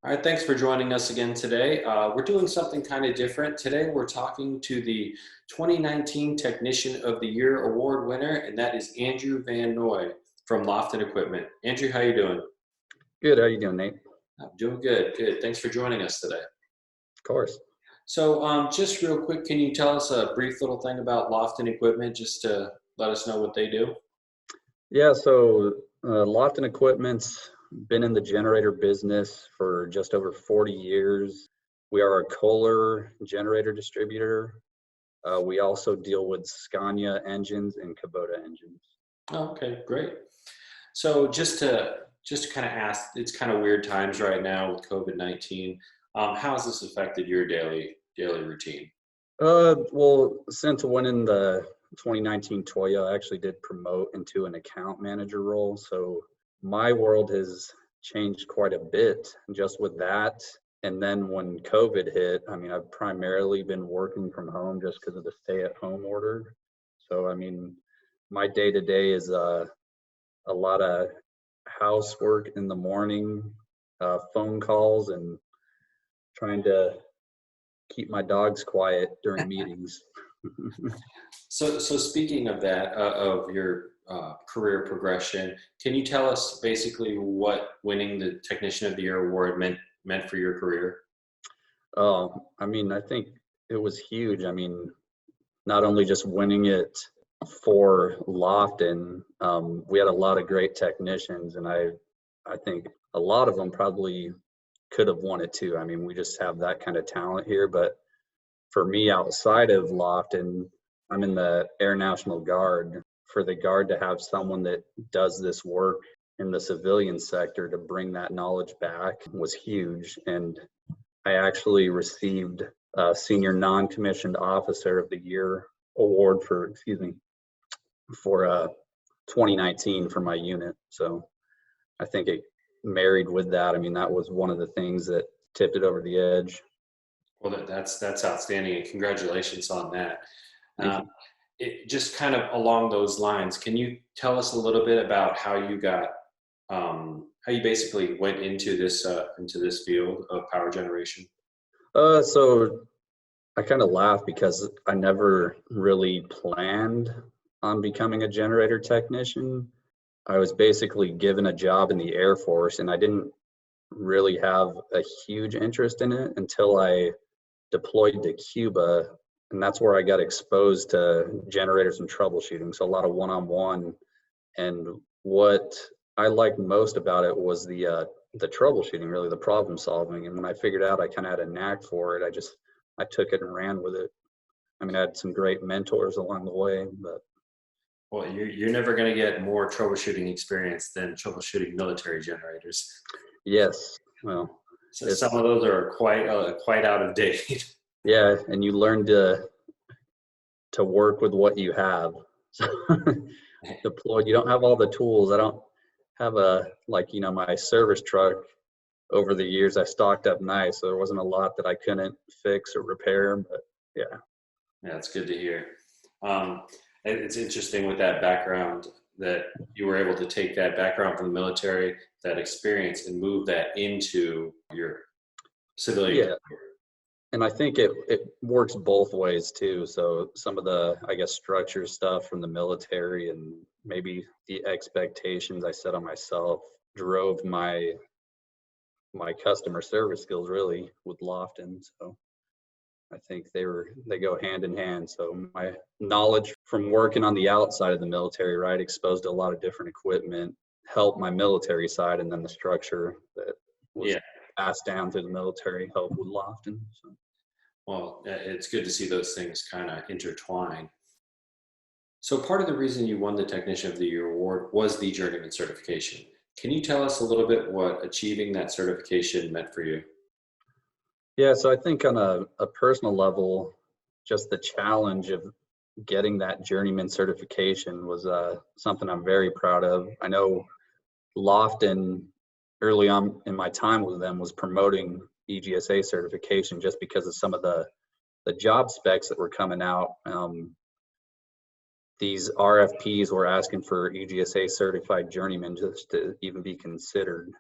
All right, thanks for joining us again today. We're doing something kind of different. Today we're talking to the 2019 Technician of the Year Award winner, and that is Andrew Van Noy from Lofton Equipment. Andrew, how you doing? Good. How you doing, Nate? I'm doing good, good. Thanks for joining us today. Of course. So just real quick, can you tell us a brief little thing about Lofton Equipment just to let us know what they do? Yeah. Lofton Equipment's been in the generator business for just over 40 years. We are a Kohler generator distributor. We also deal with Scania engines and Kubota engines. Oh, okay, great. So just to kind of ask, it's kind of weird times right now with COVID-19. How has this affected your daily routine? Well, since winning the 2019 TOYA, I actually did promote into an account manager role. So my world has changed quite a bit just with that. And then when COVID hit, I've primarily been working from home just because of the stay-at-home order. So, my day-to-day is a lot of housework in the morning, phone calls, and trying to keep my dogs quiet during meetings. So speaking of that, of your career progression, can you tell us basically what winning the Technician of the Year award meant for your career? I think it was huge. Not only just winning it for Lofton, we had a lot of great technicians, and I think a lot of them probably could have won it too. We just have that kind of talent here. But for me, outside of Lofton, I'm in the Air National Guard. For the Guard to have someone that does this work in the civilian sector to bring that knowledge back was huge. And I actually received a Senior Non-Commissioned Officer of the Year award for 2019 for my unit. So I think it married with that. That was one of the things that tipped it over the edge. Well, that's outstanding, and congratulations on that. Thank you. It just kind of along those lines, can you tell us a little bit about how you basically went into this field of power generation? So I kind of laugh because I never really planned on becoming a generator technician. I was basically given a job in the Air Force, and I didn't really have a huge interest in it until I deployed to Cuba, and that's where I got exposed to generators and troubleshooting. So a lot of one-on-one, and what I liked most about it was the troubleshooting, really the problem solving. And when I figured out I kind of had a knack for it, I took it and ran with it. I had some great mentors along the way, but. Well, you're never going to get more troubleshooting experience than troubleshooting military generators. Yes, well, so some of those are quite out of date. Yeah, and you learn to work with what you have. So deployed, you don't have all the tools. I don't have my service truck. Over the years, I stocked up nice, so there wasn't a lot that I couldn't fix or repair. But yeah, it's good to hear. It's interesting with that background that you were able to take that background from the military, that experience, and move that into your civilian career. And I think it works both ways too. So some of the, structure stuff from the military and maybe the expectations I set on myself drove my customer service skills really with Lofton. So I think they go hand in hand. So my knowledge from working on the outside of the military, right, exposed to a lot of different equipment, helped my military side, and then the structure that was passed down through the military helped with Lofton. So. Well, it's good to see those things kind of intertwine. So part of the reason you won the Technician of the Year award was the Journeyman certification. Can you tell us a little bit what achieving that certification meant for you? Yeah, so I think on a personal level, just the challenge of getting that Journeyman certification was something I'm very proud of. I know Lofton, early on in my time with them, was promoting EGSA certification just because of some of the job specs that were coming out. These RFPs were asking for EGSA certified journeyman just to even be considered.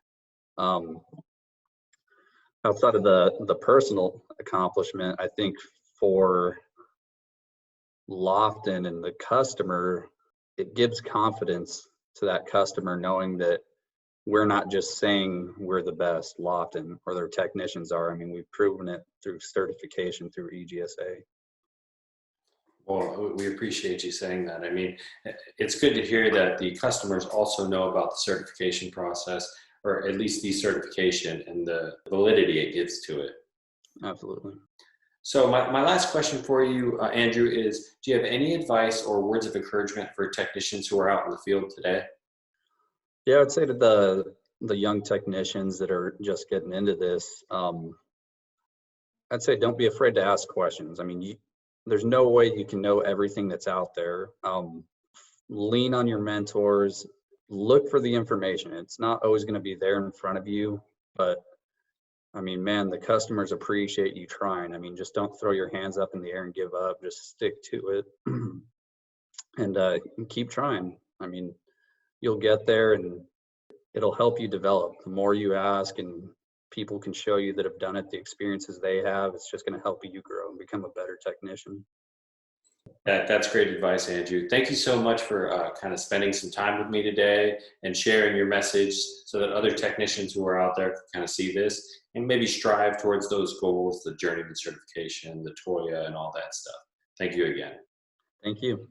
outside of the personal accomplishment, I think for Lofton and the customer, it gives confidence to that customer knowing that we're not just saying we're the best, Lofton or their technicians are. I mean, we've proven it through certification through EGSA. Well, we appreciate you saying that. I mean, it's good to hear that the customers also know about the certification process, or at least the certification and the validity it gives to it. Absolutely. So my last question for you, Andrew, is do you have any advice or words of encouragement for technicians who are out in the field today? Yeah, I'd say to the young technicians that are just getting into this, I'd say don't be afraid to ask questions. I mean, there's no way you can know everything that's out there. Lean on your mentors, look for the information. It's not always going to be there in front of you, but I mean, man, the customers appreciate you trying. I mean, just don't throw your hands up in the air and give up. Just stick to it and keep trying. I mean, you'll get there and it'll help you develop. The more you ask and people can show you that have done it, the experiences they have, it's just going to help you grow and become a better technician. That's great advice, Andrew. Thank you so much for kind of spending some time with me today and sharing your message so that other technicians who are out there can kind of see this and maybe strive towards those goals, the Journeyman certification, the TOYA, and all that stuff. Thank you again. Thank you.